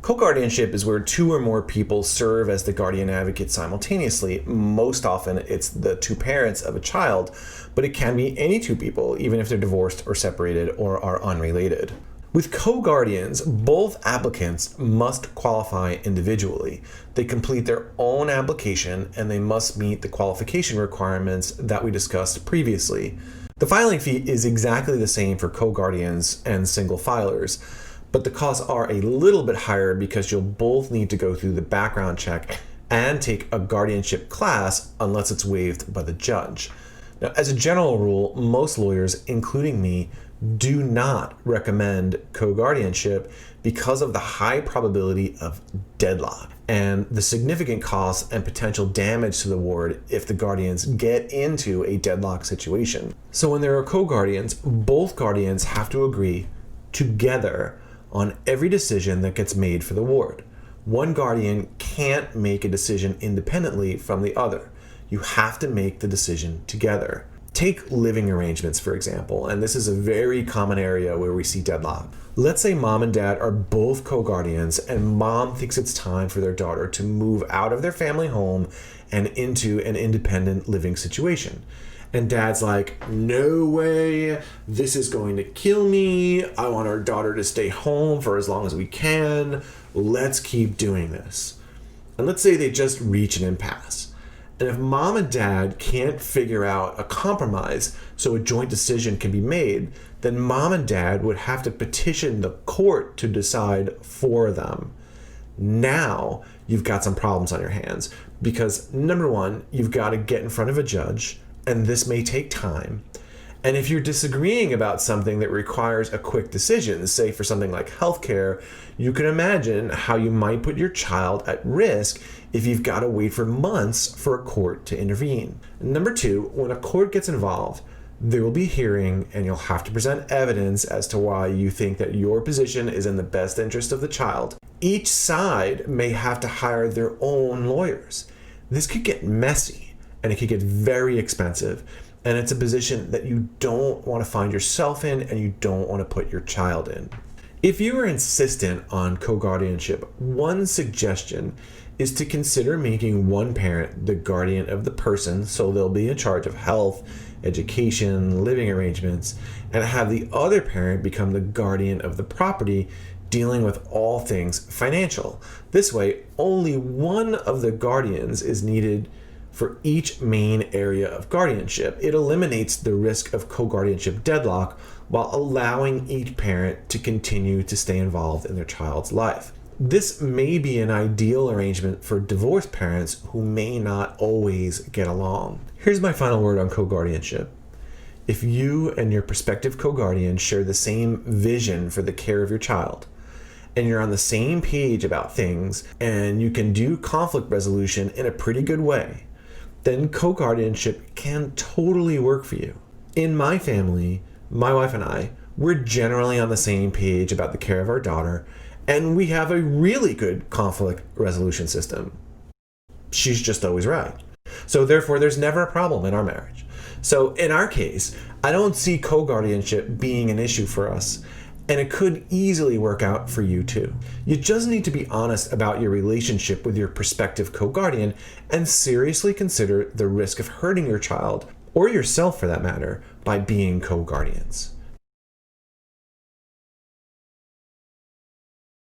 Co-guardianship is where two or more people serve as the guardian advocate simultaneously. Most often it's the two parents of a child, but it can be any two people, even if they're divorced or separated or are unrelated. With co-guardians, both applicants must qualify individually. They complete their own application and they must meet the qualification requirements that we discussed previously. The filing fee is exactly the same for co-guardians and single filers, but the costs are a little bit higher because you'll both need to go through the background check and take a guardianship class unless it's waived by the judge. Now, as a general rule, most lawyers, including me, do not recommend co-guardianship because of the high probability of deadlock and the significant costs and potential damage to the ward if the guardians get into a deadlock situation. So when there are co-guardians, both guardians have to agree together on every decision that gets made for the ward. One guardian can't make a decision independently from the other. You have to make the decision together. Take living arrangements, for example, and this is a very common area where we see deadlock. Let's say mom and dad are both co-guardians and mom thinks it's time for their daughter to move out of their family home and into an independent living situation. And dad's like, no way, this is going to kill me. I want our daughter to stay home for as long as we can. Let's keep doing this. And let's say they just reach an impasse. And if mom and dad can't figure out a compromise so a joint decision can be made, then mom and dad would have to petition the court to decide for them. Now you've got some problems on your hands because number one, you've got to get in front of a judge, and this may take time. And if you're disagreeing about something that requires a quick decision, say for something like healthcare, you can imagine how you might put your child at risk if you've got to wait for months for a court to intervene. Number two, when a court gets involved, there will be a hearing and you'll have to present evidence as to why you think that your position is in the best interest of the child. Each side may have to hire their own lawyers. This could get messy and it could get very expensive. And it's a position that you don't want to find yourself in and you don't want to put your child in. If you are insistent on co-guardianship, one suggestion is to consider making one parent the guardian of the person, so they'll be in charge of health, education, living arrangements, and have the other parent become the guardian of the property, dealing with all things financial. This way, only one of the guardians is needed for each main area of guardianship. It eliminates the risk of co-guardianship deadlock while allowing each parent to continue to stay involved in their child's life. This may be an ideal arrangement for divorced parents who may not always get along. Here's my final word on co-guardianship. If you and your prospective co-guardian share the same vision for the care of your child, and you're on the same page about things, and you can do conflict resolution in a pretty good way, then co-guardianship can totally work for you. In my family, my wife and I, we're generally on the same page about the care of our daughter, and we have a really good conflict resolution system. She's just always right. So therefore, there's never a problem in our marriage. So in our case, I don't see co-guardianship being an issue for us, and it could easily work out for you too. You just need to be honest about your relationship with your prospective co-guardian and seriously consider the risk of hurting your child, or yourself for that matter, by being co-guardians.